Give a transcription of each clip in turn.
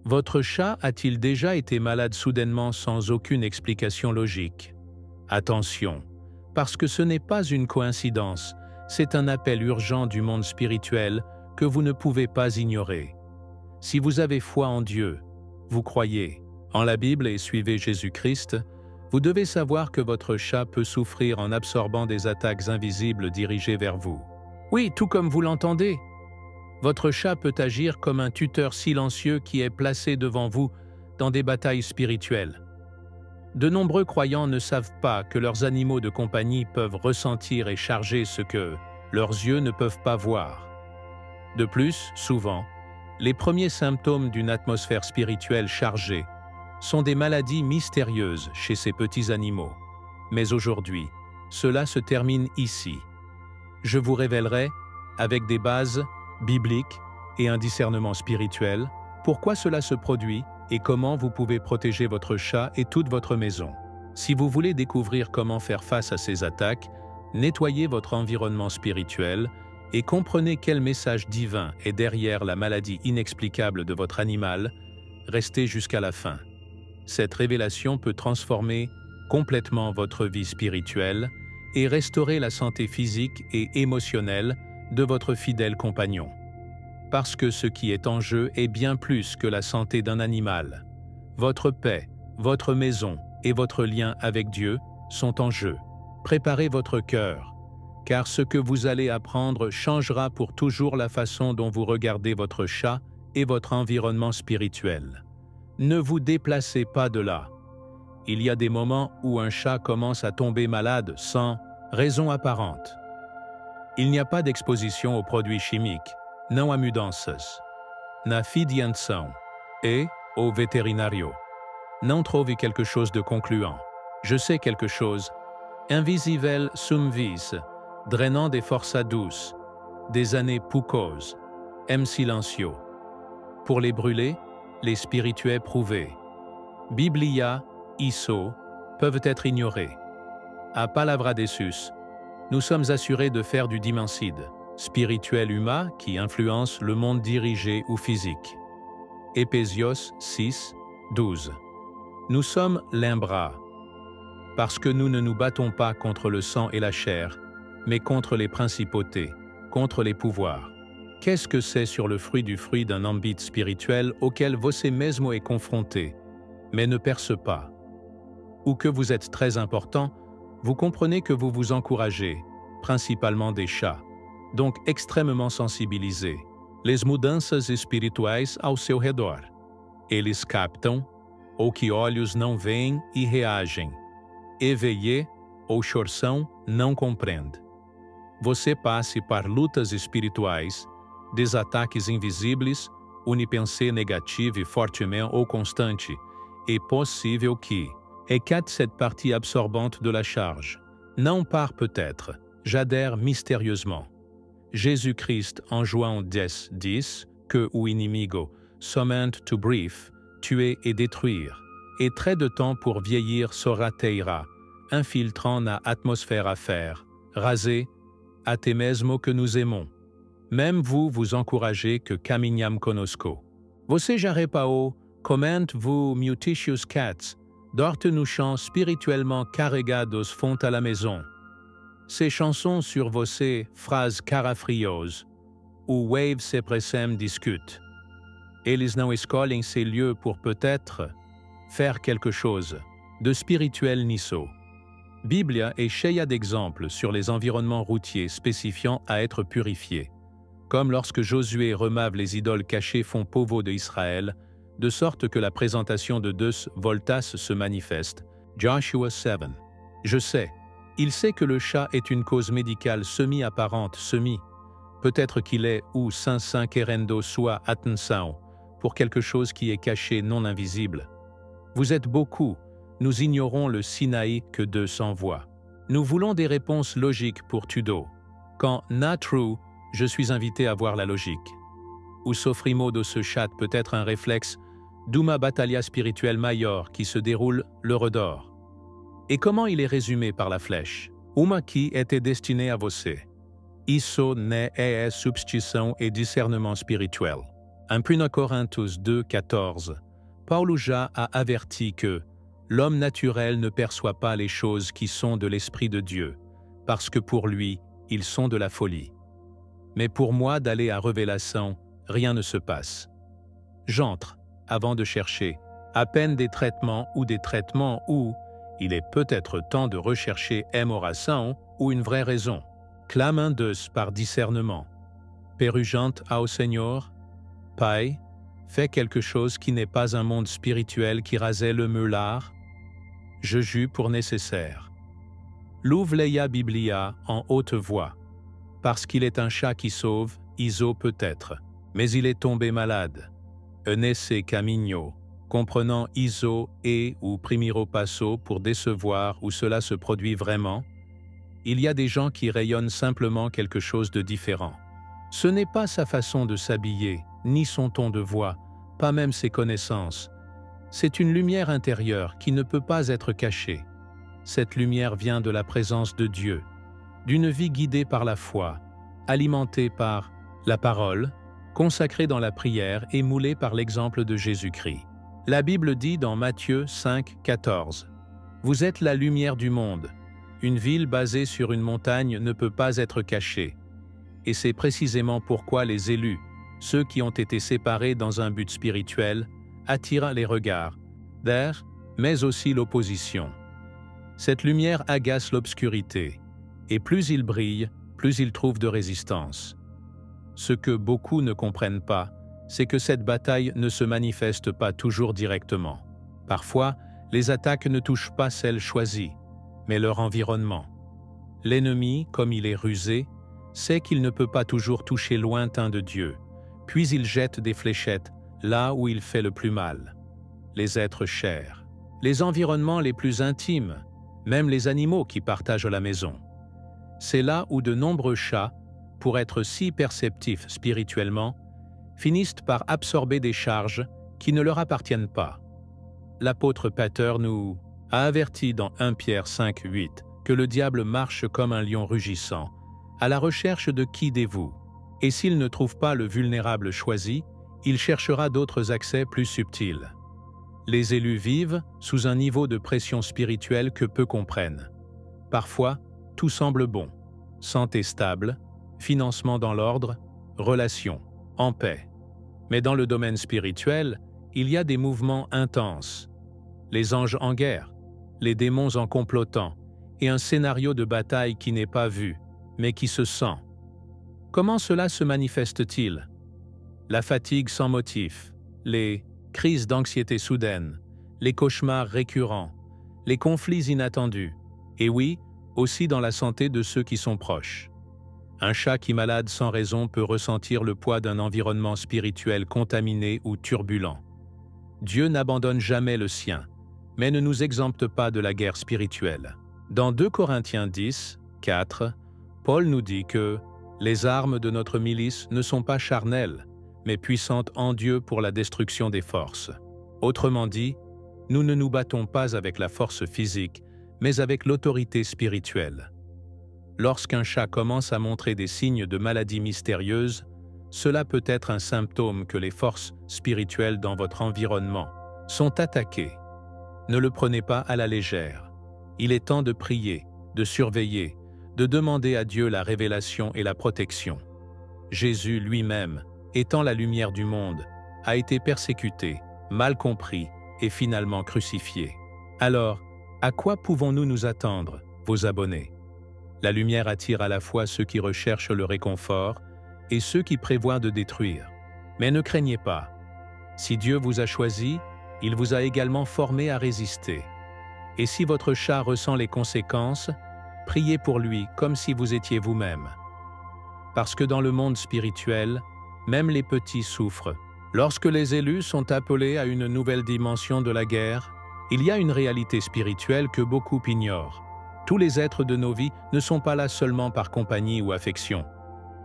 Votre chat a-t-il déjà été malade soudainement sans aucune explication logique? Attention, parce que ce n'est pas une coïncidence, c'est un appel urgent du monde spirituel que vous ne pouvez pas ignorer. Si vous avez foi en Dieu, vous croyez en la Bible et suivez Jésus-Christ, vous devez savoir que votre chat peut souffrir en absorbant des attaques invisibles dirigées vers vous. Oui, tout comme vous l'entendez. Votre chat peut agir comme un tuteur silencieux qui est placé devant vous dans des batailles spirituelles. De nombreux croyants ne savent pas que leurs animaux de compagnie peuvent ressentir et charger ce que leurs yeux ne peuvent pas voir. De plus, souvent, les premiers symptômes d'une atmosphère spirituelle chargée sont des maladies mystérieuses chez ces petits animaux. Mais aujourd'hui, cela se termine ici. Je vous révélerai, avec des bases bibliques et un discernement spirituel, pourquoi cela se produit et comment vous pouvez protéger votre chat et toute votre maison. Si vous voulez découvrir comment faire face à ces attaques, nettoyez votre environnement spirituel et comprenez quel message divin est derrière la maladie inexplicable de votre animal, restez jusqu'à la fin. Cette révélation peut transformer complètement votre vie spirituelle et restaurer la santé physique et émotionnelle de votre fidèle compagnon. Parce que ce qui est en jeu est bien plus que la santé d'un animal. Votre paix, votre maison et votre lien avec Dieu sont en jeu. Préparez votre cœur, car ce que vous allez apprendre changera pour toujours la façon dont vous regardez votre chat et votre environnement spirituel. Ne vous déplacez pas de là. Il y a des moments où un chat commence à tomber malade sans raison apparente. Il n'y a pas d'exposition aux produits chimiques, não há mudanças na fidiação et au vétérinario. Non trouve quelque chose de concluant. Je sais quelque chose. Invisível sum vis, drainant des forças douces, des années poucoses, m silencio. Pour les brûlés, les spirituels prouvés. Biblia, ISO, peuvent être ignorés. À palavra dessus, nous sommes assurés de faire du dimenside, spirituel humain qui influence le monde dirigé ou physique. Éphésios 6, 12. Nous sommes l'imbra, parce que nous ne nous battons pas contre le sang et la chair, mais contre les principautés, contre les pouvoirs. Qu'est-ce que c'est sur le fruit d'un ambit spirituel auquel você mesmo est confronté, mais ne perce pas? Ou que vous êtes très important, vous comprenez que vous vous encouragez, principalement des chats, donc extrêmement sensibilisés. Les mudanças espirituais ao seu redor. Eles captam, ou que olhos não veem e reagem. Éveillé, ou chorção, não compreende. Você passe par lutas espirituais, des ataques invisíveis, une pensée négative fortement ou constante, et possível que écarte cette partie absorbante de la charge. Non par peut-être, j'adhère mystérieusement. Jésus-Christ en João 10, que o inimigo, somente to brief, tuer et détruire, et très de temps pour vieillir sorrateira, infiltrant na atmosphère à faire, raser, até mesmo que nous aimons. Même vous vous encouragez que caminham conosco. Você já reparou comment vous mutitious cats, dorte nos chants spirituellement carregados font à la maison. Ces chansons sur você phrases carafrioses, où waves se pressem discutent. Eles não escolhem ces lieux pour peut-être faire quelque chose de spirituel nisso. Biblia est cheia d'exemples sur les environnements routiers spécifiant à être purifiés, comme lorsque Josué remave les idoles cachées font povo de Israël, de sorte que la présentation de deux voltas se manifeste. Joshua 7. Je sais, il sait que le chat est une cause médicale semi-apparente, peut-être qu'il est ou saint querendo sua atenção, pour quelque chose qui est caché non invisible. Vous êtes beaucoup, nous ignorons le Sinaï que Dieu s'envoie. Nous voulons des réponses logiques pour Tudo. Quand not true, je suis invité à voir la logique. Ou sofrimo de ce chat peut être un réflexe d'uma batalha spirituelle maior qui se déroule le redor. Et comment il est résumé par la flèche? Uma qui était destinée à você. Isso ne é substituição et discernement spirituel. 1 Corinthiens 2, 14, Paul a averti que l'homme naturel ne perçoit pas les choses qui sont de l'Esprit de Dieu, parce que pour lui, ils sont de la folie. Mais pour moi d'aller à révélation, rien ne se passe. J'entre, avant de chercher, à peine des traitements où il est peut-être temps de rechercher oração ou une vraie raison. Clame Deus par discernement. Perugente ao Senhor, Pai, fais quelque chose qui n'est pas un monde spirituel qui rasait le meulard. Je jus pour nécessaire. Louve Leia Biblia en haute voix. Parce qu'il est un chat qui sauve, Iso peut-être, mais il est tombé malade. Enesse Camino, comprenant Iso et ou primiro passo pour décevoir où cela se produit vraiment, il y a des gens qui rayonnent simplement quelque chose de différent. Ce n'est pas sa façon de s'habiller, ni son ton de voix, pas même ses connaissances. C'est une lumière intérieure qui ne peut pas être cachée. Cette lumière vient de la présence de Dieu, d'une vie guidée par la foi, alimentée par la parole, consacrée dans la prière et moulée par l'exemple de Jésus-Christ. La Bible dit dans Matthieu 5, 14, « Vous êtes la lumière du monde. Une ville basée sur une montagne ne peut pas être cachée. » Et c'est précisément pourquoi les élus, ceux qui ont été séparés dans un but spirituel, attirent les regards, mais aussi l'opposition. Cette lumière agace l'obscurité, et plus il brille, plus il trouve de résistance. Ce que beaucoup ne comprennent pas, c'est que cette bataille ne se manifeste pas toujours directement. Parfois, les attaques ne touchent pas celles choisies, mais leur environnement. L'ennemi, comme il est rusé, sait qu'il ne peut pas toujours toucher lointain de Dieu, puis il jette des fléchettes là où il fait le plus mal. Les êtres chers, les environnements les plus intimes, même les animaux qui partagent la maison. C'est là où de nombreux chats, pour être si perceptifs spirituellement, finissent par absorber des charges qui ne leur appartiennent pas. L'apôtre Peter nous a averti dans 1 Pierre 5, 8 que le diable marche comme un lion rugissant, à la recherche de qui des vous. Et s'il ne trouve pas le vulnérable choisi, il cherchera d'autres accès plus subtils. Les élus vivent sous un niveau de pression spirituelle que peu comprennent. Parfois, tout semble bon, santé stable, financement dans l'ordre, relations en paix. Mais dans le domaine spirituel, il y a des mouvements intenses. Les anges en guerre, les démons en complotant, et un scénario de bataille qui n'est pas vu, mais qui se sent. Comment cela se manifeste-t-il? La fatigue sans motif, les crises d'anxiété soudaines, les cauchemars récurrents, les conflits inattendus, et oui, aussi dans la santé de ceux qui sont proches. Un chat qui malade sans raison peut ressentir le poids d'un environnement spirituel contaminé ou turbulent. Dieu n'abandonne jamais le sien, mais ne nous exempte pas de la guerre spirituelle. Dans 2 Corinthiens 10, 4, Paul nous dit que « Les armes de notre milice ne sont pas charnelles, mais puissantes en Dieu pour la destruction des forces. » Autrement dit, nous ne nous battons pas avec la force physique, mais avec l'autorité spirituelle. Lorsqu'un chat commence à montrer des signes de maladie mystérieuse, cela peut être un symptôme que les forces spirituelles dans votre environnement sont attaquées. Ne le prenez pas à la légère. Il est temps de prier, de surveiller, de demander à Dieu la révélation et la protection. Jésus lui-même, étant la lumière du monde, a été persécuté, mal compris et finalement crucifié. Alors, à quoi pouvons-nous nous attendre, vos abonnés? La lumière attire à la fois ceux qui recherchent le réconfort et ceux qui prévoient de détruire. Mais ne craignez pas. Si Dieu vous a choisi, il vous a également formé à résister. Et si votre chat ressent les conséquences, priez pour lui comme si vous étiez vous-même. Parce que dans le monde spirituel, même les petits souffrent. Lorsque les élus sont appelés à une nouvelle dimension de la guerre, il y a une réalité spirituelle que beaucoup ignorent. Tous les êtres de nos vies ne sont pas là seulement par compagnie ou affection.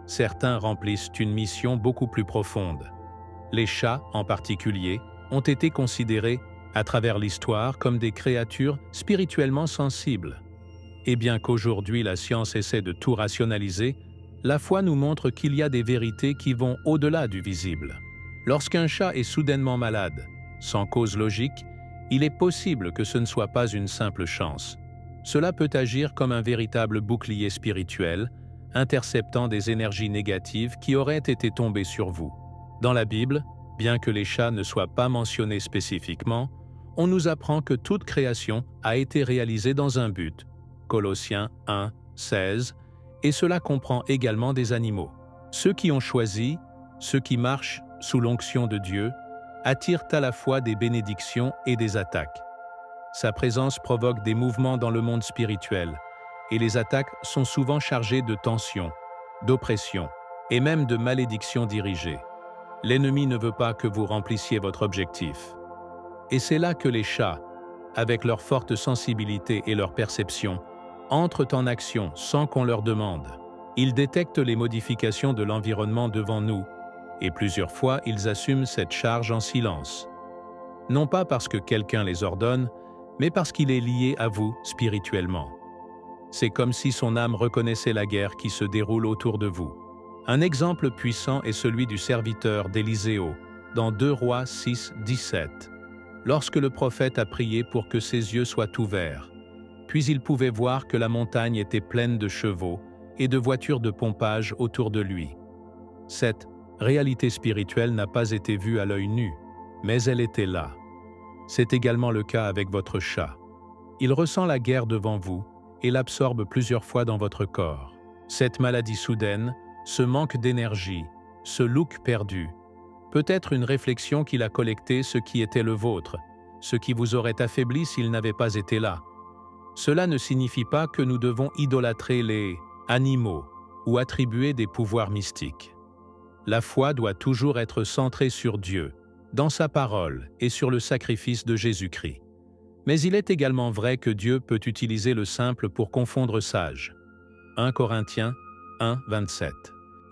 Certains remplissent une mission beaucoup plus profonde. Les chats, en particulier, ont été considérés, à travers l'histoire, comme des créatures spirituellement sensibles. Et bien qu'aujourd'hui la science essaie de tout rationaliser, la foi nous montre qu'il y a des vérités qui vont au-delà du visible. Lorsqu'un chat est soudainement malade, sans cause logique, il est possible que ce ne soit pas une simple chance. Cela peut agir comme un véritable bouclier spirituel, interceptant des énergies négatives qui auraient été tombées sur vous. Dans la Bible, bien que les chats ne soient pas mentionnés spécifiquement, on nous apprend que toute création a été réalisée dans un but. Colossiens 1, 16, et cela comprend également des animaux. Ceux qui ont choisi, ceux qui marchent sous l'onction de Dieu, attirent à la fois des bénédictions et des attaques. Sa présence provoque des mouvements dans le monde spirituel, et les attaques sont souvent chargées de tensions, d'oppression et même de malédictions dirigées. L'ennemi ne veut pas que vous remplissiez votre objectif. Et c'est là que les chats, avec leur forte sensibilité et leur perception, entrent en action sans qu'on leur demande. Ils détectent les modifications de l'environnement devant nous, et plusieurs fois ils assument cette charge en silence. Non pas parce que quelqu'un les ordonne, mais parce qu'il est lié à vous spirituellement. C'est comme si son âme reconnaissait la guerre qui se déroule autour de vous. Un exemple puissant est celui du serviteur d'Élisée dans 2 Rois 6, 17. Lorsque le prophète a prié pour que ses yeux soient ouverts, puis il pouvait voir que la montagne était pleine de chevaux et de voitures de pompage autour de lui. Cette réalité spirituelle n'a pas été vue à l'œil nu, mais elle était là. C'est également le cas avec votre chat. Il ressent la guerre devant vous et l'absorbe plusieurs fois dans votre corps. Cette maladie soudaine, ce manque d'énergie, ce look perdu, peut être une réflexion qu'il a collecté ce qui était le vôtre, ce qui vous aurait affaibli s'il n'avait pas été là. Cela ne signifie pas que nous devons idolâtrer les animaux ou attribuer des pouvoirs mystiques. La foi doit toujours être centrée sur Dieu, dans sa parole et sur le sacrifice de Jésus-Christ. Mais il est également vrai que Dieu peut utiliser le simple pour confondre sages. 1 Corinthiens 1, 27.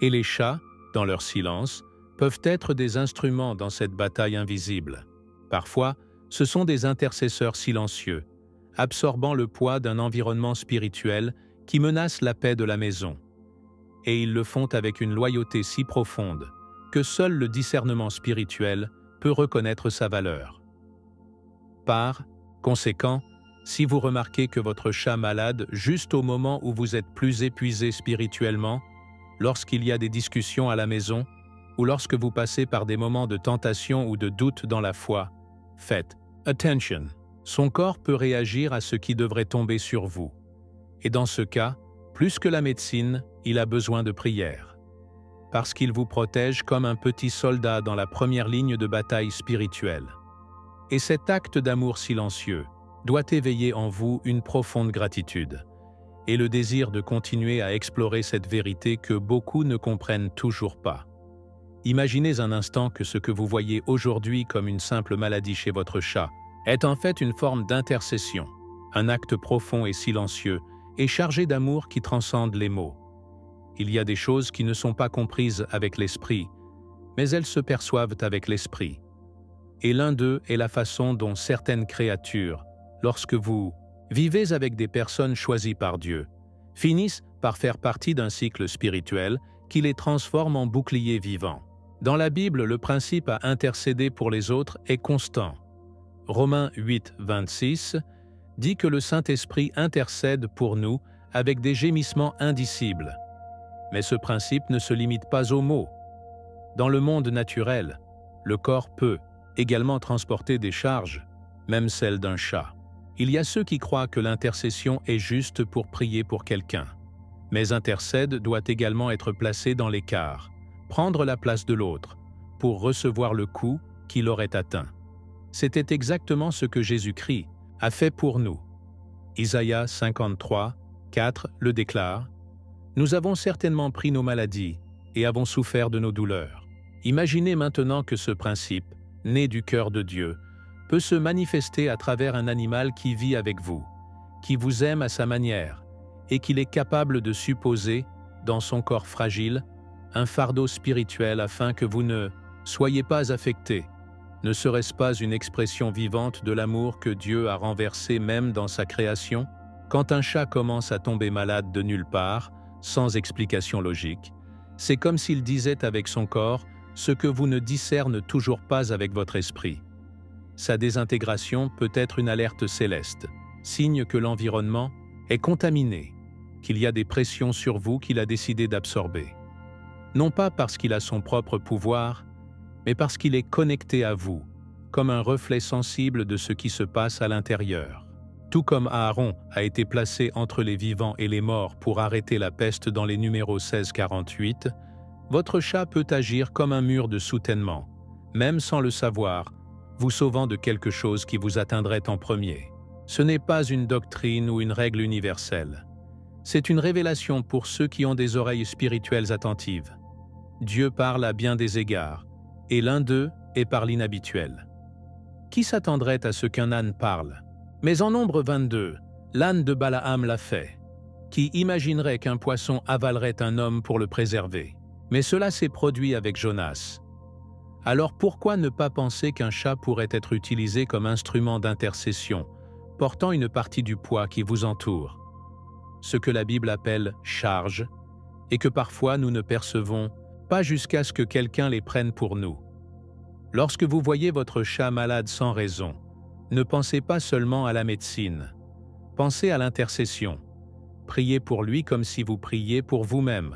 Et les chats, dans leur silence, peuvent être des instruments dans cette bataille invisible. Parfois, ce sont des intercesseurs silencieux, absorbant le poids d'un environnement spirituel qui menace la paix de la maison. Et ils le font avec une loyauté si profonde que seul le discernement spirituel peut reconnaître sa valeur. Par conséquent, si vous remarquez que votre chat malade juste au moment où vous êtes plus épuisé spirituellement, lorsqu'il y a des discussions à la maison, ou lorsque vous passez par des moments de tentation ou de doute dans la foi, faites « attention ». Son corps peut réagir à ce qui devrait tomber sur vous. Et dans ce cas, plus que la médecine, il a besoin de prière. Parce qu'il vous protège comme un petit soldat dans la première ligne de bataille spirituelle. Et cet acte d'amour silencieux doit éveiller en vous une profonde gratitude et le désir de continuer à explorer cette vérité que beaucoup ne comprennent toujours pas. Imaginez un instant que ce que vous voyez aujourd'hui comme une simple maladie chez votre chat est en fait une forme d'intercession, un acte profond et silencieux et chargé d'amour qui transcende les mots. Il y a des choses qui ne sont pas comprises avec l'esprit, mais elles se perçoivent avec l'esprit. Et l'un d'eux est la façon dont certaines créatures, lorsque vous vivez avec des personnes choisies par Dieu, finissent par faire partie d'un cycle spirituel qui les transforme en boucliers vivants. Dans la Bible, le principe à intercéder pour les autres est constant. Romains 8, 26 dit que le Saint-Esprit intercède pour nous avec des gémissements indicibles. Mais ce principe ne se limite pas aux mots. Dans le monde naturel, le corps peut également transporter des charges, même celles d'un chat. Il y a ceux qui croient que l'intercession est juste pour prier pour quelqu'un. Mais intercède doit également être placé dans l'écart, prendre la place de l'autre, pour recevoir le coup qui l'aurait atteint. C'était exactement ce que Jésus-Christ a fait pour nous. Isaïe 53, 4 le déclare « Nous avons certainement pris nos maladies et avons souffert de nos douleurs. » Imaginez maintenant que ce principe, né du cœur de Dieu, peut se manifester à travers un animal qui vit avec vous, qui vous aime à sa manière et qu'il est capable de supposer, dans son corps fragile, un fardeau spirituel afin que vous ne soyez pas affectés. Ne serait-ce pas une expression vivante de l'amour que Dieu a renversé même dans sa création? Quand un chat commence à tomber malade de nulle part, sans explication logique, c'est comme s'il disait avec son corps ce que vous ne discernez toujours pas avec votre esprit. Sa désintégration peut être une alerte céleste, signe que l'environnement est contaminé, qu'il y a des pressions sur vous qu'il a décidé d'absorber. Non pas parce qu'il a son propre pouvoir, mais parce qu'il est connecté à vous, comme un reflet sensible de ce qui se passe à l'intérieur. Tout comme Aaron a été placé entre les vivants et les morts pour arrêter la peste dans les numéros 16-48, votre chat peut agir comme un mur de soutènement, même sans le savoir, vous sauvant de quelque chose qui vous atteindrait en premier. Ce n'est pas une doctrine ou une règle universelle. C'est une révélation pour ceux qui ont des oreilles spirituelles attentives. Dieu parle à bien des égards, et l'un d'eux est par l'inhabituel. Qui s'attendrait à ce qu'un âne parle? Mais en Nombre 22, l'âne de Balaam l'a fait. Qui imaginerait qu'un poisson avalerait un homme pour le préserver? Mais cela s'est produit avec Jonas. Alors pourquoi ne pas penser qu'un chat pourrait être utilisé comme instrument d'intercession, portant une partie du poids qui vous entoure? Ce que la Bible appelle « charge », et que parfois nous ne percevons pas jusqu'à ce que quelqu'un les prenne pour nous. Lorsque vous voyez votre chat malade sans raison, ne pensez pas seulement à la médecine. Pensez à l'intercession. Priez pour lui comme si vous priez pour vous-même.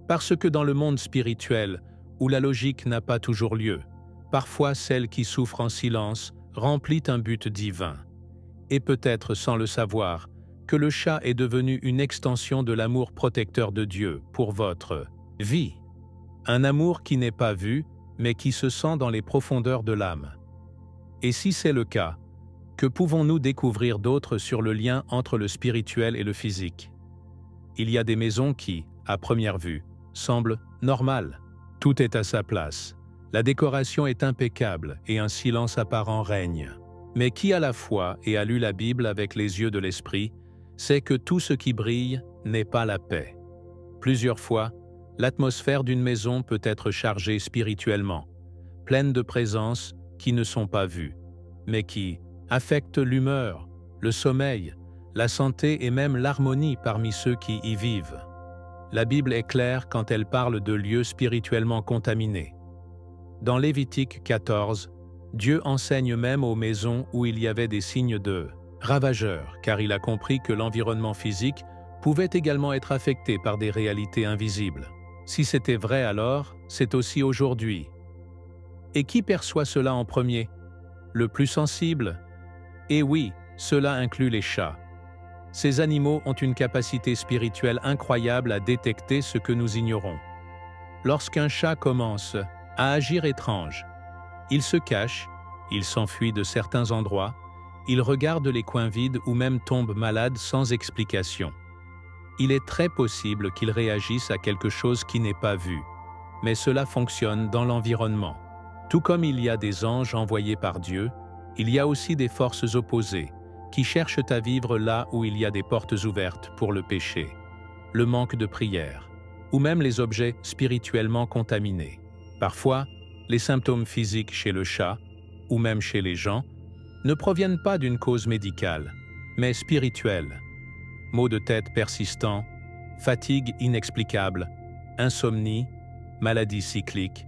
Parce que dans le monde spirituel, où la logique n'a pas toujours lieu, parfois celle qui souffre en silence remplit un but divin. Et peut-être sans le savoir, que le chat est devenu une extension de l'amour protecteur de Dieu pour votre vie. Un amour qui n'est pas vu, mais qui se sent dans les profondeurs de l'âme. Et si c'est le cas, que pouvons-nous découvrir d'autre sur le lien entre le spirituel et le physique? Il y a des maisons qui, à première vue, semblent normales. Tout est à sa place. La décoration est impeccable et un silence apparent règne. Mais qui à la fois et a lu la Bible avec les yeux de l'esprit, sait que tout ce qui brille n'est pas la paix. Plusieurs fois, l'atmosphère d'une maison peut être chargée spirituellement, pleine de présences qui ne sont pas vues, mais qui affectent l'humeur, le sommeil, la santé et même l'harmonie parmi ceux qui y vivent. La Bible est claire quand elle parle de lieux spirituellement contaminés. Dans Lévitique 14, Dieu enseigne même aux maisons où il y avait des signes de ravageurs, car il a compris que l'environnement physique pouvait également être affecté par des réalités invisibles. Si c'était vrai alors, c'est aussi aujourd'hui. Et qui perçoit cela en premier? Le plus sensible? Et oui, cela inclut les chats. Ces animaux ont une capacité spirituelle incroyable à détecter ce que nous ignorons. Lorsqu'un chat commence à agir étrange, il se cache, il s'enfuit de certains endroits, il regarde les coins vides ou même tombe malade sans explication. Il est très possible qu'il réagisse à quelque chose qui n'est pas vu, mais cela fonctionne dans l'environnement. Tout comme il y a des anges envoyés par Dieu, il y a aussi des forces opposées qui cherchent à vivre là où il y a des portes ouvertes pour le péché, le manque de prière, ou même les objets spirituellement contaminés. Parfois, les symptômes physiques chez le chat, ou même chez les gens, ne proviennent pas d'une cause médicale, mais spirituelle. Maux de tête persistants, fatigue inexplicable, insomnie, maladie cyclique,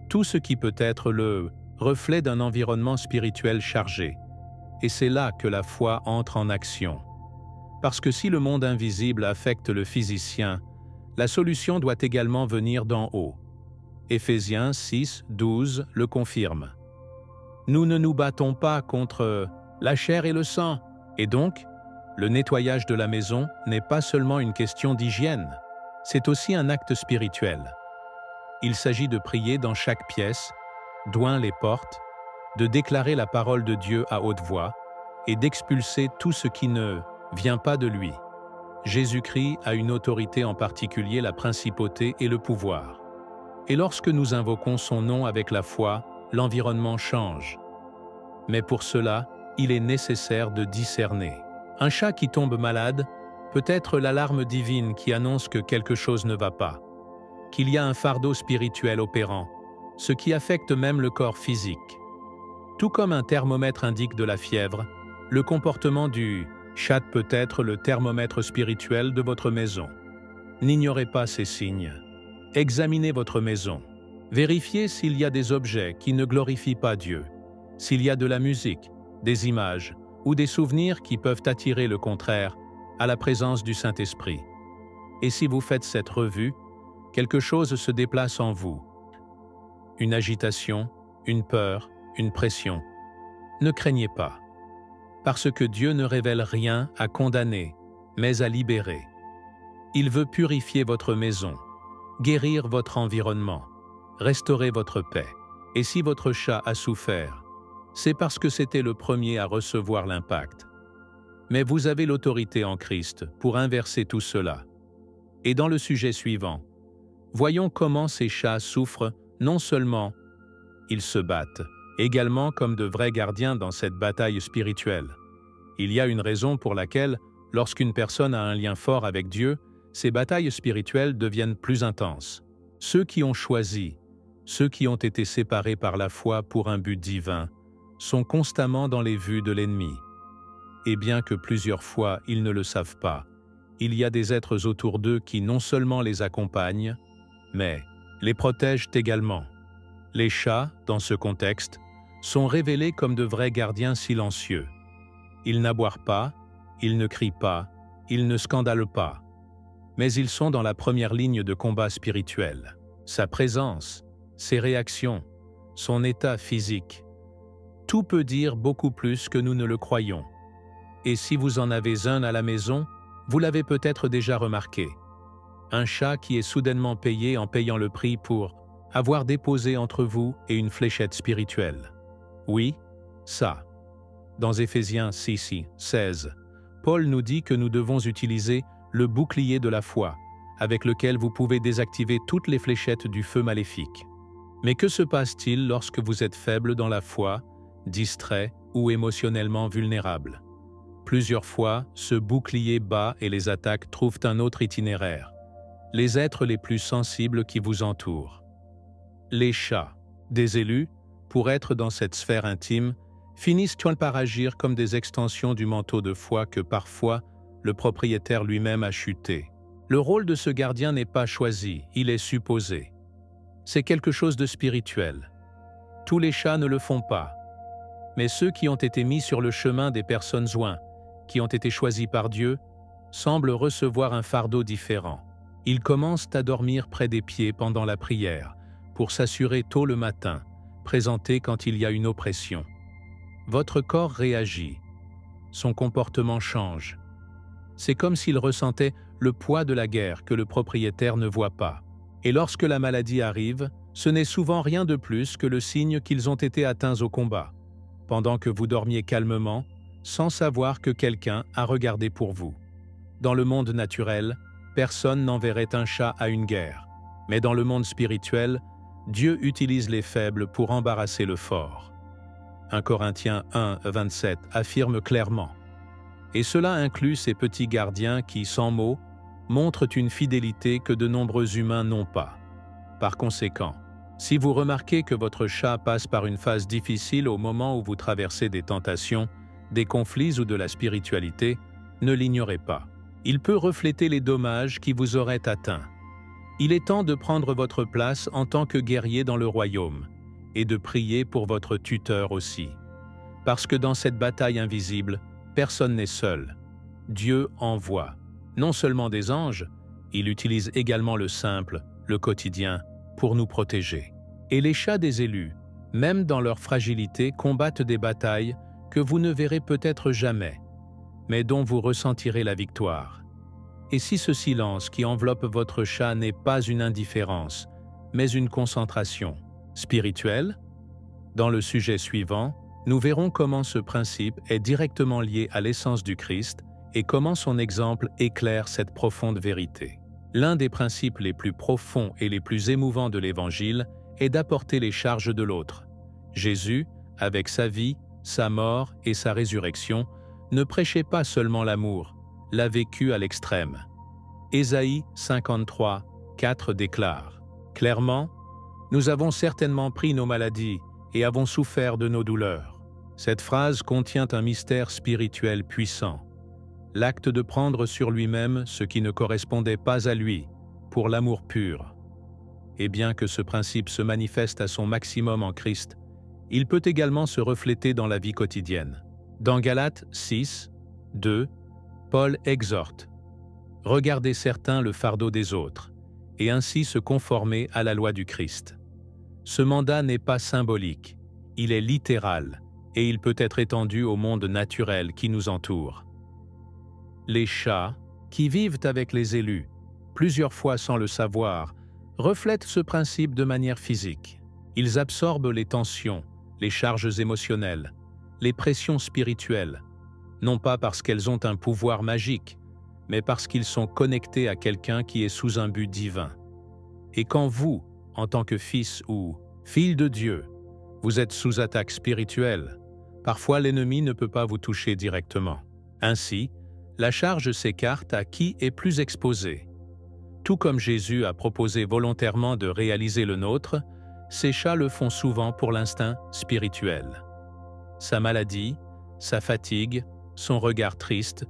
tout ce qui peut être le reflet d'un environnement spirituel chargé. Et c'est là que la foi entre en action. Parce que si le monde invisible affecte le physicien, la solution doit également venir d'en haut. Éphésiens 6, 12 le confirme. Nous ne nous battons pas contre la chair et le sang, et donc, le nettoyage de la maison n'est pas seulement une question d'hygiène, c'est aussi un acte spirituel. Il s'agit de prier dans chaque pièce, d'oint les portes, de déclarer la parole de Dieu à haute voix et d'expulser tout ce qui ne vient pas de lui. Jésus-Christ a une autorité, en particulier la principauté et le pouvoir. Et lorsque nous invoquons son nom avec la foi, l'environnement change. Mais pour cela, il est nécessaire de discerner. Un chat qui tombe malade peut être l'alarme divine qui annonce que quelque chose ne va pas, qu'il y a un fardeau spirituel opérant, ce qui affecte même le corps physique. Tout comme un thermomètre indique de la fièvre, le comportement du chat peut être le thermomètre spirituel de votre maison. N'ignorez pas ces signes. Examinez votre maison. Vérifiez s'il y a des objets qui ne glorifient pas Dieu, s'il y a de la musique, des images ou des souvenirs qui peuvent attirer le contraire à la présence du Saint-Esprit. Et si vous faites cette revue, quelque chose se déplace en vous. Une agitation, une peur, une pression. Ne craignez pas, parce que Dieu ne révèle rien à condamner, mais à libérer. Il veut purifier votre maison, guérir votre environnement, restaurer votre paix. Et si votre chat a souffert, c'est parce que c'était le premier à recevoir l'impact. Mais vous avez l'autorité en Christ pour inverser tout cela. Et dans le sujet suivant, voyons comment ces chats souffrent non seulement, ils se battent, également comme de vrais gardiens dans cette bataille spirituelle. Il y a une raison pour laquelle, lorsqu'une personne a un lien fort avec Dieu, ces batailles spirituelles deviennent plus intenses. Ceux qui ont choisi, ceux qui ont été séparés par la foi pour un but divin, sont constamment dans les vues de l'ennemi. Et bien que plusieurs fois ils ne le savent pas, il y a des êtres autour d'eux qui non seulement les accompagnent, mais les protègent également. Les chats, dans ce contexte, sont révélés comme de vrais gardiens silencieux. Ils n'aboient pas, ils ne crient pas, ils ne scandalent pas. Mais ils sont dans la première ligne de combat spirituel. Sa présence, ses réactions, son état physique, tout peut dire beaucoup plus que nous ne le croyons. Et si vous en avez un à la maison, vous l'avez peut-être déjà remarqué. Un chat qui est soudainement payé en payant le prix pour avoir déposé entre vous et une fléchette spirituelle. Oui, ça. Dans Éphésiens 6:16, Paul nous dit que nous devons utiliser le bouclier de la foi, avec lequel vous pouvez désactiver toutes les fléchettes du feu maléfique. Mais que se passe-t-il lorsque vous êtes faible dans la foi, distrait ou émotionnellement vulnérable? Plusieurs fois, ce bouclier bat et les attaques trouvent un autre itinéraire. Les êtres les plus sensibles qui vous entourent. Les chats, des élus, pour être dans cette sphère intime, finissent par agir comme des extensions du manteau de foi que parfois le propriétaire lui-même a chuté. Le rôle de ce gardien n'est pas choisi, il est supposé. C'est quelque chose de spirituel. Tous les chats ne le font pas. Mais ceux qui ont été mis sur le chemin des personnes oints, qui ont été choisis par Dieu, semblent recevoir un fardeau différent. Ils commencent à dormir près des pieds pendant la prière, pour s'assurer tôt le matin, présentés quand il y a une oppression. Votre corps réagit. Son comportement change. C'est comme s'il ressentait le poids de la guerre que le propriétaire ne voit pas. Et lorsque la maladie arrive, ce n'est souvent rien de plus que le signe qu'ils ont été atteints au combat, pendant que vous dormiez calmement, sans savoir que quelqu'un a regardé pour vous. Dans le monde naturel, personne n'enverrait un chat à une guerre. Mais dans le monde spirituel, Dieu utilise les faibles pour embarrasser le fort. 1 Corinthiens 1:27 affirme clairement. Et cela inclut ces petits gardiens qui, sans mots, montrent une fidélité que de nombreux humains n'ont pas. Par conséquent, si vous remarquez que votre chat passe par une phase difficile au moment où vous traversez des tentations, des conflits ou de la spiritualité, ne l'ignorez pas. Il peut refléter les dommages qui vous auraient atteints. Il est temps de prendre votre place en tant que guerrier dans le royaume et de prier pour votre tuteur aussi. Parce que dans cette bataille invisible, personne n'est seul. Dieu envoie non seulement des anges, il utilise également le simple, le quotidien, pour nous protéger. Et les chats des élus, même dans leur fragilité, combattent des batailles que vous ne verrez peut-être jamais, mais dont vous ressentirez la victoire. Et si ce silence qui enveloppe votre chat n'est pas une indifférence, mais une concentration spirituelle? Dans le sujet suivant, nous verrons comment ce principe est directement lié à l'essence du Christ et comment son exemple éclaire cette profonde vérité. L'un des principes les plus profonds et les plus émouvants de l'Évangile est d'apporter les charges de l'autre. Jésus, avec sa vie, sa mort et sa résurrection, ne prêchait pas seulement l'amour, l'a vécu à l'extrême. Ésaïe 53:4 déclare clairement, « Nous avons certainement pris nos maladies et avons souffert de nos douleurs. » Cette phrase contient un mystère spirituel puissant. L'acte de prendre sur lui-même ce qui ne correspondait pas à lui, pour l'amour pur. et bien que ce principe se manifeste à son maximum en Christ, il peut également se refléter dans la vie quotidienne. Dans Galates 6, 2, Paul exhorte « Regardez certains le fardeau des autres, et ainsi se conformer à la loi du Christ. » Ce mandat n'est pas symbolique, il est littéral, et il peut être étendu au monde naturel qui nous entoure. Les chats, qui vivent avec les élus, plusieurs fois sans le savoir, reflètent ce principe de manière physique. Ils absorbent les tensions, les charges émotionnelles, les pressions spirituelles, non pas parce qu'elles ont un pouvoir magique, mais parce qu'ils sont connectés à quelqu'un qui est sous un but divin. Et quand vous, en tant que fils ou fille de Dieu, vous êtes sous attaque spirituelle, parfois l'ennemi ne peut pas vous toucher directement. Ainsi, la charge s'écarte à qui est plus exposé. Tout comme Jésus a proposé volontairement de réaliser le nôtre, ces chats le font souvent pour l'instinct spirituel. Sa maladie, sa fatigue, son regard triste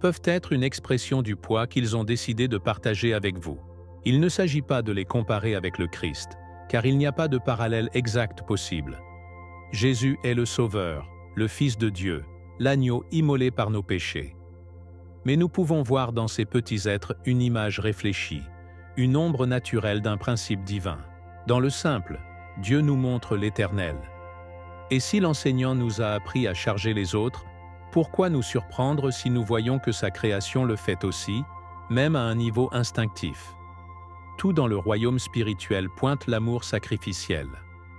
peuvent être une expression du poids qu'ils ont décidé de partager avec vous. Il ne s'agit pas de les comparer avec le Christ, car il n'y a pas de parallèle exact possible. Jésus est le Sauveur, le Fils de Dieu, l'agneau immolé par nos péchés. Mais nous pouvons voir dans ces petits êtres une image réfléchie, une ombre naturelle d'un principe divin. Dans le simple, Dieu nous montre l'Éternel. Et si l'enseignant nous a appris à charger les autres, pourquoi nous surprendre si nous voyons que sa création le fait aussi, même à un niveau instinctif? Tout dans le royaume spirituel pointe l'amour sacrificiel.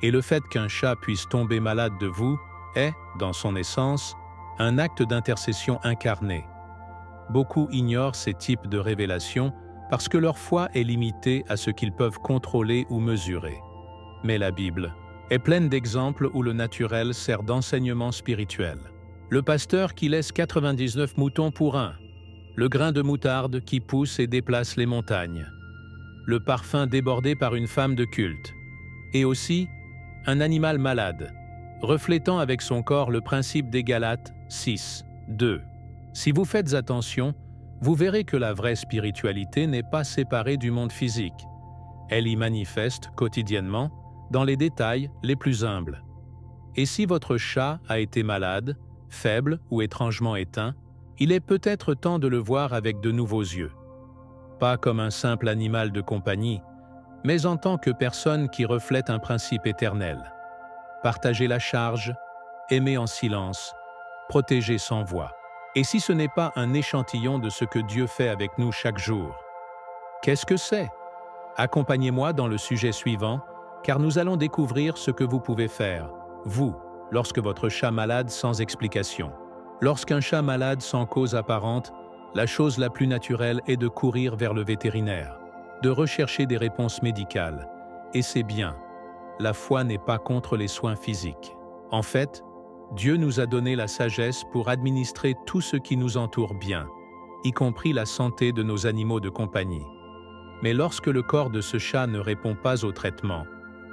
Et le fait qu'un chat puisse tomber malade de vous est, dans son essence, un acte d'intercession incarné. Beaucoup ignorent ces types de révélations parce que leur foi est limitée à ce qu'ils peuvent contrôler ou mesurer. Mais la Bible est pleine d'exemples où le naturel sert d'enseignement spirituel. Le pasteur qui laisse 99 moutons pour un, le grain de moutarde qui pousse et déplace les montagnes, le parfum débordé par une femme de culte, et aussi un animal malade, reflétant avec son corps le principe des Galates 6, 2. Si vous faites attention, vous verrez que la vraie spiritualité n'est pas séparée du monde physique. Elle y manifeste quotidiennement dans les détails les plus humbles. Et si votre chat a été malade, faible ou étrangement éteint, il est peut-être temps de le voir avec de nouveaux yeux. Pas comme un simple animal de compagnie, mais en tant que personne qui reflète un principe éternel. Partager la charge, aimer en silence, protéger sans voix. Et si ce n'est pas un échantillon de ce que Dieu fait avec nous chaque jour? Qu'est-ce que c'est? Accompagnez-moi dans le sujet suivant, car nous allons découvrir ce que vous pouvez faire, vous, lorsque votre chat malade sans explication. Lorsqu'un chat malade sans cause apparente, la chose la plus naturelle est de courir vers le vétérinaire, de rechercher des réponses médicales. Et c'est bien, la foi n'est pas contre les soins physiques. En fait, Dieu nous a donné la sagesse pour administrer tout ce qui nous entoure bien, y compris la santé de nos animaux de compagnie. Mais lorsque le corps de ce chat ne répond pas au traitement,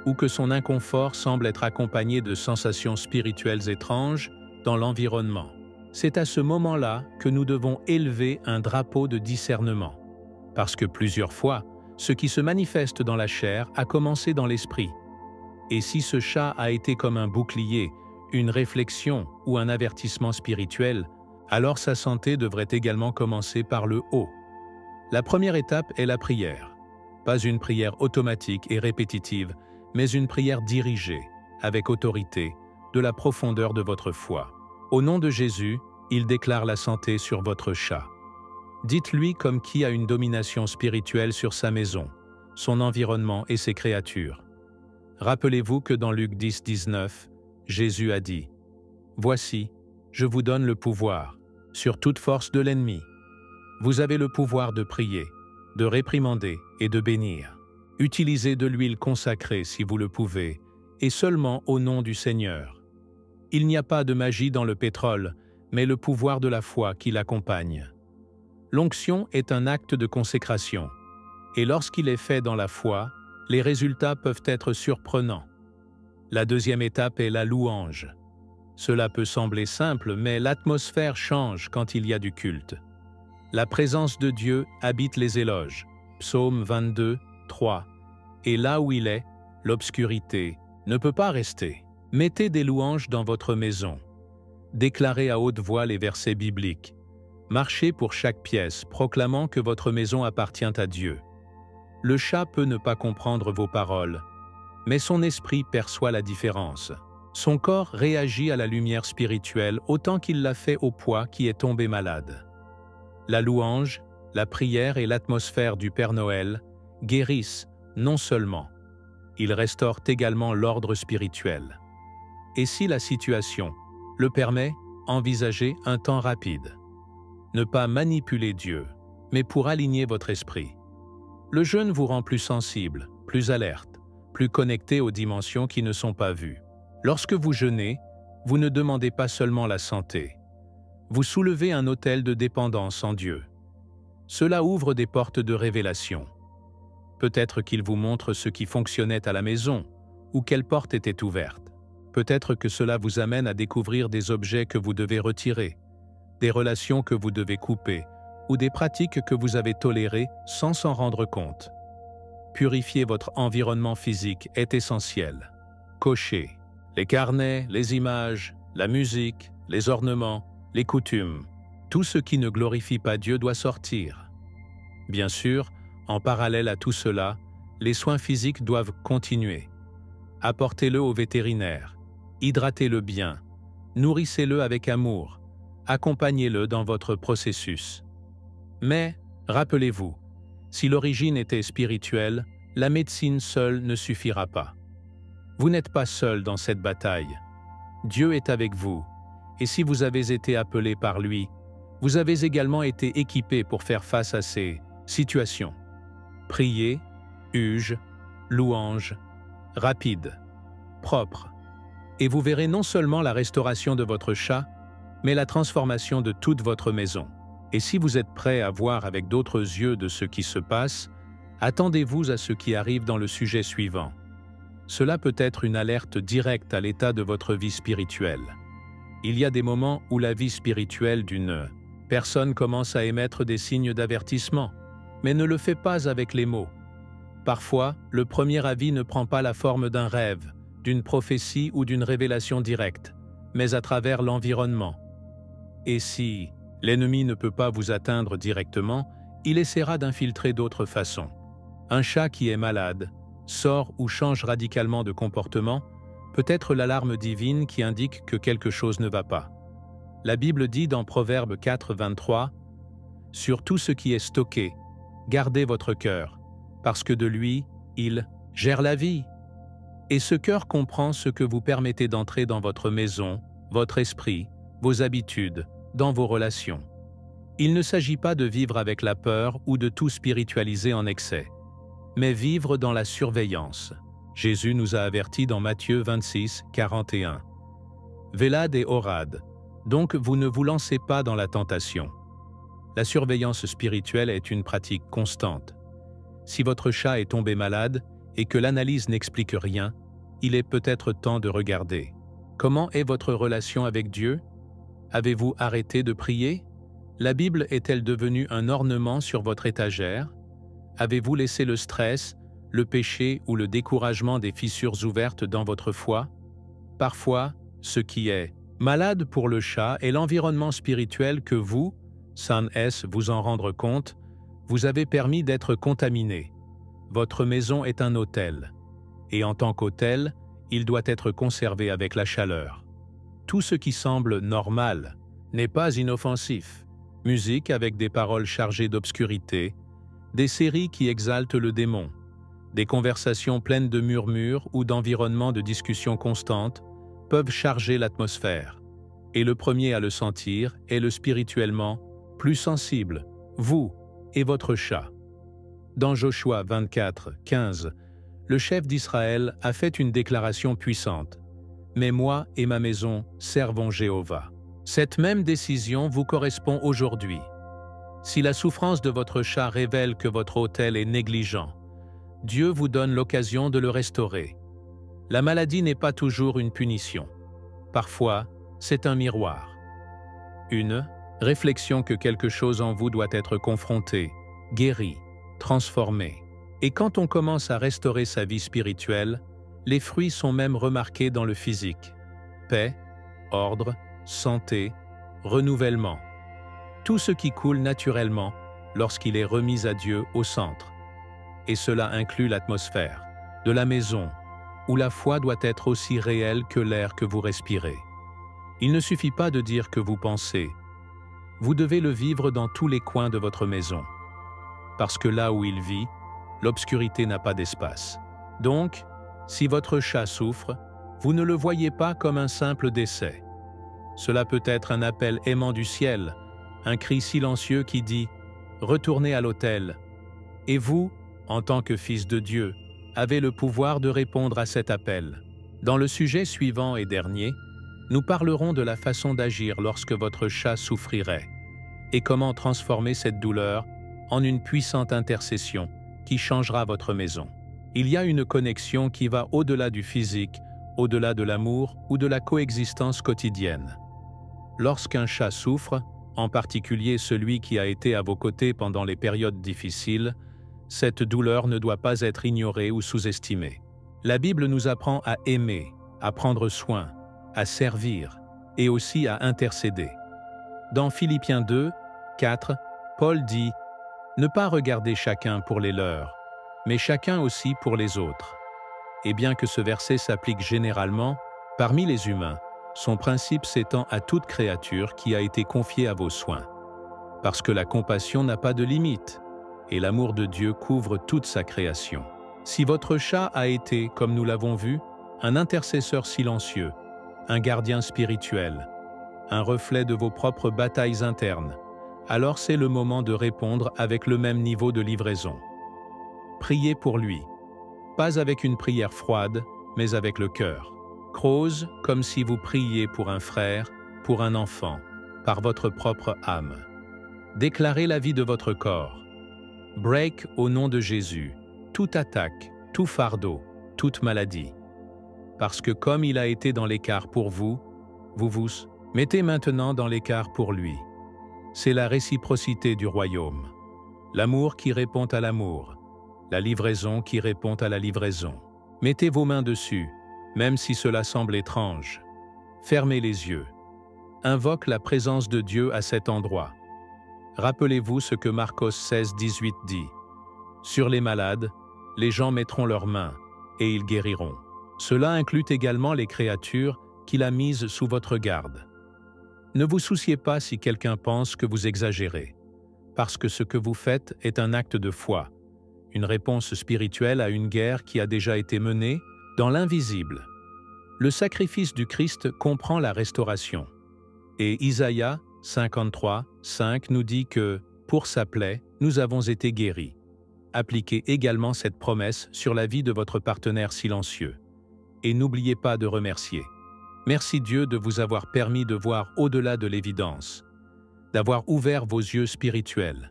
ou que son inconfort semble être accompagné de sensations spirituelles étranges dans l'environnement, c'est à ce moment-là que nous devons élever un drapeau de discernement. Parce que plusieurs fois, ce qui se manifeste dans la chair a commencé dans l'esprit. Et si ce chat a été comme un bouclier, une réflexion ou un avertissement spirituel, alors sa santé devrait également commencer par le haut. La première étape est la prière. Pas une prière automatique et répétitive, mais une prière dirigée, avec autorité, de la profondeur de votre foi. Au nom de Jésus, il déclare la santé sur votre chat. Dites-lui comme qui a une domination spirituelle sur sa maison, son environnement et ses créatures. Rappelez-vous que dans Luc 10, 19, Jésus a dit « Voici, je vous donne le pouvoir sur toute force de l'ennemi. Vous avez le pouvoir de prier, de réprimander et de bénir. Utilisez de l'huile consacrée si vous le pouvez, et seulement au nom du Seigneur. Il n'y a pas de magie dans le pétrole, mais le pouvoir de la foi qui l'accompagne. L'onction est un acte de consécration, et lorsqu'il est fait dans la foi, les résultats peuvent être surprenants. La deuxième étape est la louange. Cela peut sembler simple, mais l'atmosphère change quand il y a du culte. La présence de Dieu habite les éloges. Psaume 22, 3. Et là où il est, l'obscurité ne peut pas rester. Mettez des louanges dans votre maison. Déclarez à haute voix les versets bibliques. Marchez pour chaque pièce, proclamant que votre maison appartient à Dieu. Le chat peut ne pas comprendre vos paroles, mais son esprit perçoit la différence. Son corps réagit à la lumière spirituelle autant qu'il l'a fait au poids qui est tombé malade. La louange, la prière et l'atmosphère du Père Noël guérissent non seulement, ils restaurent également l'ordre spirituel. Et si la situation le permet, envisagez un temps rapide. Ne pas manipuler Dieu, mais pour aligner votre esprit. Le jeûne vous rend plus sensible, plus alerte, plus connecté aux dimensions qui ne sont pas vues. Lorsque vous jeûnez, vous ne demandez pas seulement la santé. Vous soulevez un autel de dépendance en Dieu. Cela ouvre des portes de révélation. Peut-être qu'il vous montre ce qui fonctionnait à la maison, ou quelle porte était ouverte. Peut-être que cela vous amène à découvrir des objets que vous devez retirer, des relations que vous devez couper, ou des pratiques que vous avez tolérées sans s'en rendre compte. Purifier votre environnement physique est essentiel. Cochez les carnets, les images, la musique, les ornements, les coutumes. Tout ce qui ne glorifie pas Dieu doit sortir. Bien sûr, en parallèle à tout cela, les soins physiques doivent continuer. Apportez-le au vétérinaire, hydratez-le bien, nourrissez-le avec amour, accompagnez-le dans votre processus. Mais, rappelez-vous, si l'origine était spirituelle, la médecine seule ne suffira pas. Vous n'êtes pas seul dans cette bataille. Dieu est avec vous, et si vous avez été appelé par lui, vous avez également été équipé pour faire face à ces situations. Priez, huge, louange, rapide, propre. Et vous verrez non seulement la restauration de votre chat, mais la transformation de toute votre maison. Et si vous êtes prêt à voir avec d'autres yeux de ce qui se passe, attendez-vous à ce qui arrive dans le sujet suivant. Cela peut être une alerte directe à l'état de votre vie spirituelle. Il y a des moments où la vie spirituelle d'une personne commence à émettre des signes d'avertissement, mais ne le fait pas avec les mots. Parfois, le premier avis ne prend pas la forme d'un rêve, d'une prophétie ou d'une révélation directe, mais à travers l'environnement. Et si l'ennemi ne peut pas vous atteindre directement, il essaiera d'infiltrer d'autres façons. Un chat qui est malade, sort ou change radicalement de comportement, peut être l'alarme divine qui indique que quelque chose ne va pas. La Bible dit dans Proverbe 4, 23 « Sur tout ce qui est stocké, gardez votre cœur, parce que de lui, il gère la vie. » Et ce cœur comprend ce que vous permettez d'entrer dans votre maison, votre esprit, vos habitudes, dans vos relations. Il ne s'agit pas de vivre avec la peur ou de tout spiritualiser en excès, mais vivre dans la surveillance. Jésus nous a avertis dans Matthieu 26, 41. « Vélad et orad, donc vous ne vous lancez pas dans la tentation. » La surveillance spirituelle est une pratique constante. Si votre chat est tombé malade et que l'analyse n'explique rien, il est peut-être temps de regarder. Comment est votre relation avec Dieu? Avez-vous arrêté de prier? La Bible est-elle devenue un ornement sur votre étagère? Avez-vous laissé le stress, le péché ou le découragement des fissures ouvertes dans votre foi? Parfois, ce qui est malade pour le chat est l'environnement spirituel que vous, sans vous en rendre compte, vous avez permis d'être contaminé. Votre maison est un autel, et en tant qu'autel, il doit être conservé avec la chaleur. Tout ce qui semble normal n'est pas inoffensif. Musique avec des paroles chargées d'obscurité, des séries qui exaltent le démon, des conversations pleines de murmures ou d'environnements de discussions constantes peuvent charger l'atmosphère. Et le premier à le sentir est le spirituellement plus sensible, vous et votre chat. Dans Joshua 24, 15, le chef d'Israël a fait une déclaration puissante. « Mais moi et ma maison servons Jéhovah. » Cette même décision vous correspond aujourd'hui. Si la souffrance de votre chat révèle que votre autel est négligent, Dieu vous donne l'occasion de le restaurer. La maladie n'est pas toujours une punition. Parfois, c'est un miroir. Une réflexion que quelque chose en vous doit être confronté, guéri, transformé. Et quand on commence à restaurer sa vie spirituelle, les fruits sont même remarqués dans le physique. Paix, ordre, santé, renouvellement. Tout ce qui coule naturellement lorsqu'il est remis à Dieu au centre. Et cela inclut l'atmosphère de la maison, où la foi doit être aussi réelle que l'air que vous respirez. Il ne suffit pas de dire que vous pensez. Vous devez le vivre dans tous les coins de votre maison. Parce que là où il vit, l'obscurité n'a pas d'espace. Donc, si votre chat souffre, vous ne le voyez pas comme un simple décès. Cela peut être un appel aimant du ciel, un cri silencieux qui dit « Retournez à l'autel ». Et vous, en tant que fils de Dieu, avez le pouvoir de répondre à cet appel. Dans le sujet suivant et dernier, nous parlerons de la façon d'agir lorsque votre chat souffrirait et comment transformer cette douleur en une puissante intercession qui changera votre maison. Il y a une connexion qui va au-delà du physique, au-delà de l'amour ou de la coexistence quotidienne. Lorsqu'un chat souffre, en particulier celui qui a été à vos côtés pendant les périodes difficiles, cette douleur ne doit pas être ignorée ou sous-estimée. La Bible nous apprend à aimer, à prendre soin, à servir et aussi à intercéder. Dans Philippiens 2, 4, Paul dit « Ne pas regarder chacun pour les leurs, mais chacun aussi pour les autres ». Et bien que ce verset s'applique généralement, parmi les humains, son principe s'étend à toute créature qui a été confiée à vos soins. Parce que la compassion n'a pas de limite, et l'amour de Dieu couvre toute sa création. Si votre chat a été, comme nous l'avons vu, un intercesseur silencieux, un gardien spirituel, un reflet de vos propres batailles internes, alors c'est le moment de répondre avec le même niveau de livraison. Priez pour lui, pas avec une prière froide, mais avec le cœur. Croze comme si vous priez pour un frère, pour un enfant, par votre propre âme. Déclarez la vie de votre corps. Break au nom de Jésus, toute attaque, tout fardeau, toute maladie. Parce que comme il a été dans l'écart pour vous, vous vous mettez maintenant dans l'écart pour lui. C'est la réciprocité du royaume. L'amour qui répond à l'amour. La livraison qui répond à la livraison. Mettez vos mains dessus, même si cela semble étrange. Fermez les yeux. Invoque la présence de Dieu à cet endroit. Rappelez-vous ce que Marcos 16, 18 dit. Sur les malades, les gens mettront leurs mains, et ils guériront. Cela inclut également les créatures qu'il a mises sous votre garde. Ne vous souciez pas si quelqu'un pense que vous exagérez, parce que ce que vous faites est un acte de foi, une réponse spirituelle à une guerre qui a déjà été menée dans l'invisible. Le sacrifice du Christ comprend la restauration. Et Isaïe 53, 5 nous dit que, pour sa plaie, nous avons été guéris. Appliquez également cette promesse sur la vie de votre partenaire silencieux. Et n'oubliez pas de remercier. Merci Dieu de vous avoir permis de voir au-delà de l'évidence, d'avoir ouvert vos yeux spirituels,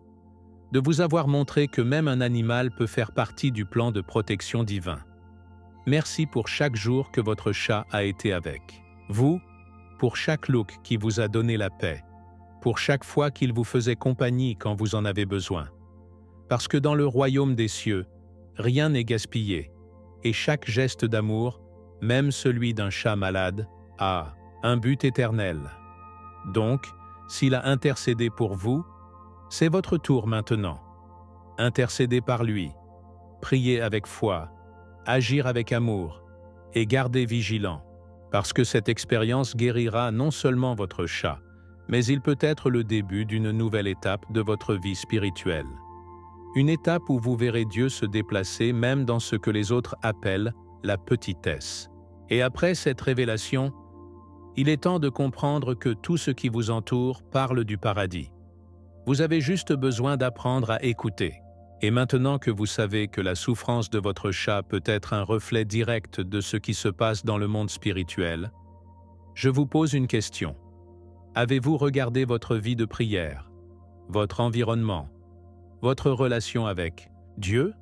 de vous avoir montré que même un animal peut faire partie du plan de protection divin. Merci pour chaque jour que votre chat a été avec vous, pour chaque look qui vous a donné la paix, pour chaque fois qu'il vous faisait compagnie quand vous en avez besoin. Parce que dans le royaume des cieux, rien n'est gaspillé, et chaque geste d'amour, même celui d'un chat malade, a un but éternel. Donc, s'il a intercédé pour vous, c'est votre tour maintenant. Intercédez par lui, priez avec foi, agir avec amour et gardez vigilant, parce que cette expérience guérira non seulement votre chat, mais il peut être le début d'une nouvelle étape de votre vie spirituelle. Une étape où vous verrez Dieu se déplacer même dans ce que les autres appellent la petitesse. Et après cette révélation, il est temps de comprendre que tout ce qui vous entoure parle du paradis. Vous avez juste besoin d'apprendre à écouter. Et maintenant que vous savez que la souffrance de votre chat peut être un reflet direct de ce qui se passe dans le monde spirituel, je vous pose une question. Avez-vous regardé votre vie de prière, votre environnement, votre relation avec Dieu?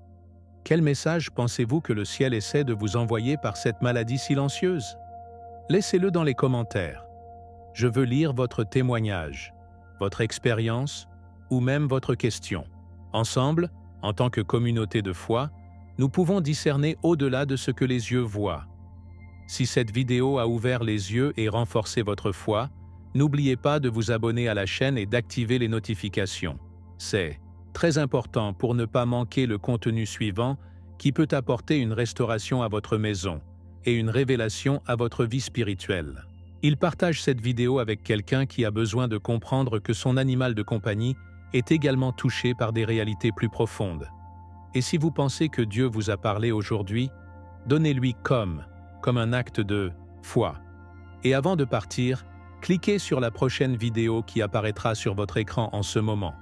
Quel message pensez-vous que le ciel essaie de vous envoyer par cette maladie silencieuse? Laissez-le dans les commentaires. Je veux lire votre témoignage, votre expérience ou même votre question. Ensemble, en tant que communauté de foi, Nous pouvons discerner au-delà de ce que les yeux voient. Si cette vidéo a ouvert les yeux et renforcé votre foi, n'oubliez pas de vous abonner à la chaîne et d'activer les notifications. C'est très important pour ne pas manquer le contenu suivant qui peut apporter une restauration à votre maison et une révélation à votre vie spirituelle. Il partage cette vidéo avec quelqu'un qui a besoin de comprendre que son animal de compagnie est également touché par des réalités plus profondes. Et si vous pensez que Dieu vous a parlé aujourd'hui, donnez-lui comme un acte de foi. Et avant de partir, cliquez sur la prochaine vidéo qui apparaîtra sur votre écran en ce moment.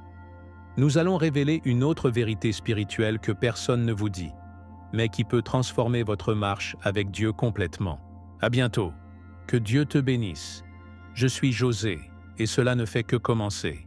Nous allons révéler une autre vérité spirituelle que personne ne vous dit, mais qui peut transformer votre marche avec Dieu complètement. À bientôt. Que Dieu te bénisse. Je suis José, et cela ne fait que commencer.